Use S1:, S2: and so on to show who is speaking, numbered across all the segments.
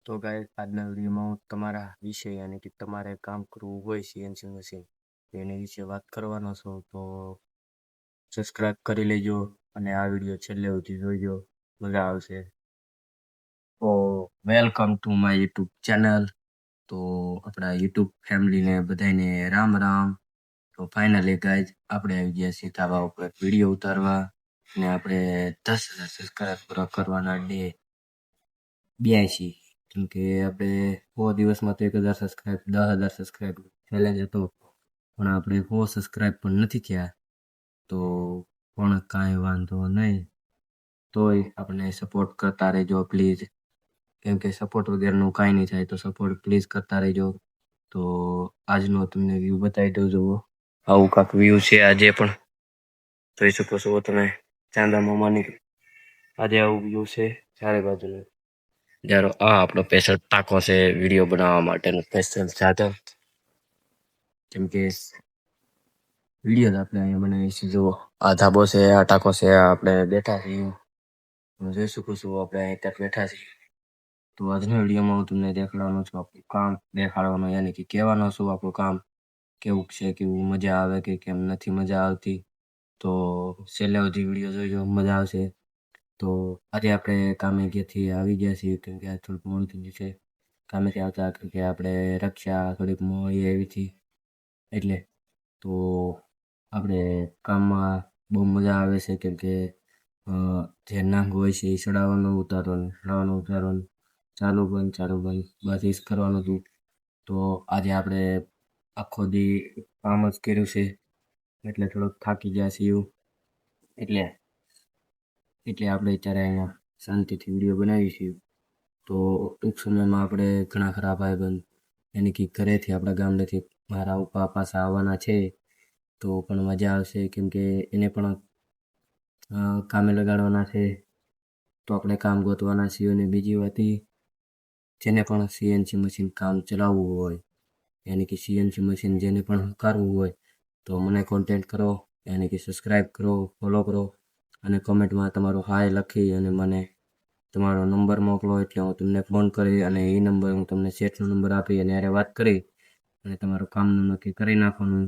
S1: તો ગાઈસ આજના વિડીયોમાં હું તમારા વિશે યાની કે તમારે કામ કરવું હોય સીએનસી મશીન એની વિશે વાત કરવાનો છું. તો સબસ્ક્રાઇબ કરી લેજો અને આ વિડીયો છેલ્લે સુધી જોઈજો, મજા આવશે. તો welcome to my YouTube channel. તો આપણા યુટ્યુબ ફેમિલીને બધાને રામ રામ. તો ફાઇનલી ગાઈઝ આપણે આવી ગયા છીએ ધાબા ઉપર વિડીયો ઉતારવા ને આપણે 10,000 સબસ્ક્રાઇબ પૂરા કરવાના ડે 82. કેમ કે આપણે 100 દિવસમાં તો 1,000 સબસ્ક્રાઇબ 10,000 સબસ્ક્રાઇબ ચેલેન્જ હતો, પણ આપણે 100 સબસ્ક્રાઇબ પણ નથી થયા. તો પણ કાંઈ વાંધો નહીં, તોય આપણે સપોર્ટ કરતા રહેજો પ્લીઝ, કેમ કે સપોર્ટ વગરનું કાંઈ નહીં થાય. તો સપોર્ટ પ્લીઝ કરતા રહેજો. તો આજનો તમને વ્યૂ બતાવી દઉં. જુઓ, આવું કાંક વ્યૂ છે આજે પણ જોઈ શકો છો તમે. ચાંદા મામાની આજે આવું વ્યૂ છે ચારે બાજુનું. જારો આ આપણો સ્પેશિયલ ટાંકો છે વિડીયો બનાવવા માટેનું સ્પેશિયલ સાધન. કેમ કે વિડીયો આપણે અહીંયા બનાવીએ જુઓ, આ ધાબો છે, આ ટાંકો છે, આપણે બેઠા છીએ. તમે જોઈ શકો છો આપણે અહીં ત્યાં બેઠા છીએ. તો આજના વિડીયોમાં હું તમને દેખાડવાનો છું આપણું કામ, દેખાડવાનો યાની કે કહેવાનો છું આપણું કામ કેવું છે, કેવું મજા આવે કે કેમ નથી મજા આવતી. તો છેલ્લે સુધી વિડીયો જોઈજો, મજા આવશે. તો આજે આપણે કામેથી આવી ગયા છીએ, કેમ કે આ થોડુંક મોડું થઈ ગયું છે કામેથી આવતા, કેમ કે આપણે રક્ષા થોડીક મોડી આવી હતી એટલે. તો આપણે કામમાં બહુ મજા આવે છે, કેમ કે જે નાંગ હોય છે એ ચડાવવાનું ઉતારવાનું ચાલુ બંધ બસ એ જ કરવાનું હતું. તો આજે આપણે આખો દી કામ જ કર્યું છે એટલે થોડોક થાકી ગયા છીએ. એટલે આપણે અત્યારે અહીંયા શાંતિથી વિડીયો બનાવીએ છીએ. તો ટૂંક સમયમાં આપણે ઘણા ખરા ભાઈબંધ યાની કે ઘરેથી આપણા ગામડેથી મારા ઉપા પાછા આવવાના છે. તો પણ મજા આવશે, કેમ કે એને પણ કામે લગાડવાના છે. તો આપણે કામ ગોતવાના છીએ. અને બીજી વાત એ, જેને પણ સીએનસી મશીન કામ ચલાવવું હોય યાની કે સીએનસી મશીન જેને પણ કરવું હોય તો મને કોન્ટેક્ટ કરો, યાની કે સબસ્ક્રાઈબ કરો, ફોલો કરો અને કમેન્ટમાં તમારો હાય લખી અને મને તમારો નંબર મોકલો, એટલે હું તમને ફોન કરી અને એ નંબર હું તમને સેટનો નંબર આપી અને યારે વાત કરી અને તમારું કામનું નક્કી કરી નાખવાનું.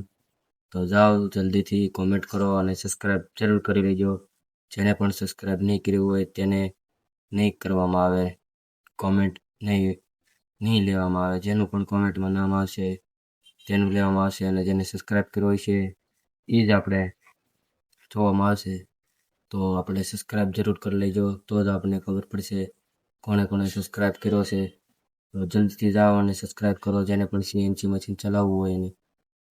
S1: તો જાઓ જલ્દીથી કોમેન્ટ કરો અને સબસ્ક્રાઈબ જરૂર કરી લેજો. જેને પણ સબસ્ક્રાઈબ નહીં કર્યું હોય તેને નહીં કરવામાં આવે, કોમેન્ટ નહીં લેવામાં આવે. જેનું પણ કોમેન્ટમાં નામ આવશે તેનું લેવામાં આવશે, અને જેને સબસ્ક્રાઈબ કર્યો હોય છે એ જ આપણે જોવામાં આવશે. તો આપણે સબસ્ક્રાઈબ જરૂર કરી લેજો, તો જ આપણને ખબર પડશે કોણે કોણે સબસ્ક્રાઈબ કર્યો છે. તો જલ્દીથી જાઓ અને સબસ્ક્રાઈબ કરો, જેને પણ સીએનસી મશીન ચલાવવું હોય એને.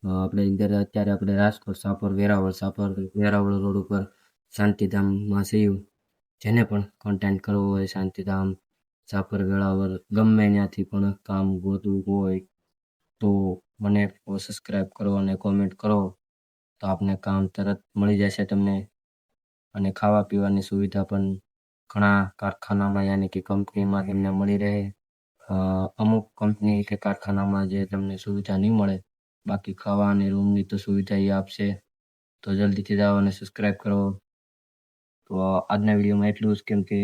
S1: આપણે અત્યારે આપણે રાજકોટ વેરાવળ રોડ ઉપર શાંતિધામમાં છીએ. જેને પણ કોન્ટેક્ટ કરવો હોય શાંતિધામ, સાપર વેળાવળ, ગમે ત્યાંથી પણ કામ ગોતવું હોય તો મને સબસ્ક્રાઈબ કરો અને કોમેન્ટ કરો, તો આપને કામ તરત મળી જશે તમને. અને ખાવા પીવાની સુવિધા પણ ઘણા કારખાનામાં યાની કે કંપનીમાં તમને મળી રહે. અમુક કંપની કે કારખાનામાં જે તમને સુવિધા નહીં મળે, બાકી ખાવા અને રૂમની તો સુવિધા એ આપશે. તો જલ્દીથી જાઓ અને સબસ્ક્રાઈબ કરો. તો આજના વિડીયોમાં એટલું જ, કેમ કે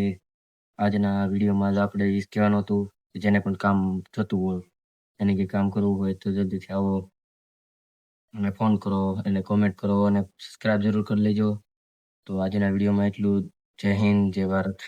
S1: આજના વિડીયોમાં જ આપણે એ જ કહેવાનું હતું કે જેને પણ કામ થતું હોય એને કે કામ કરવું હોય તો જલ્દીથી આવો અને ફોન કરો અને કોમેન્ટ કરો અને સબસ્ક્રાઈબ જરૂર કરી લેજો. તો આજના વિડીયોમાં એટલું જ. જય હિન્દ, જય ભારત.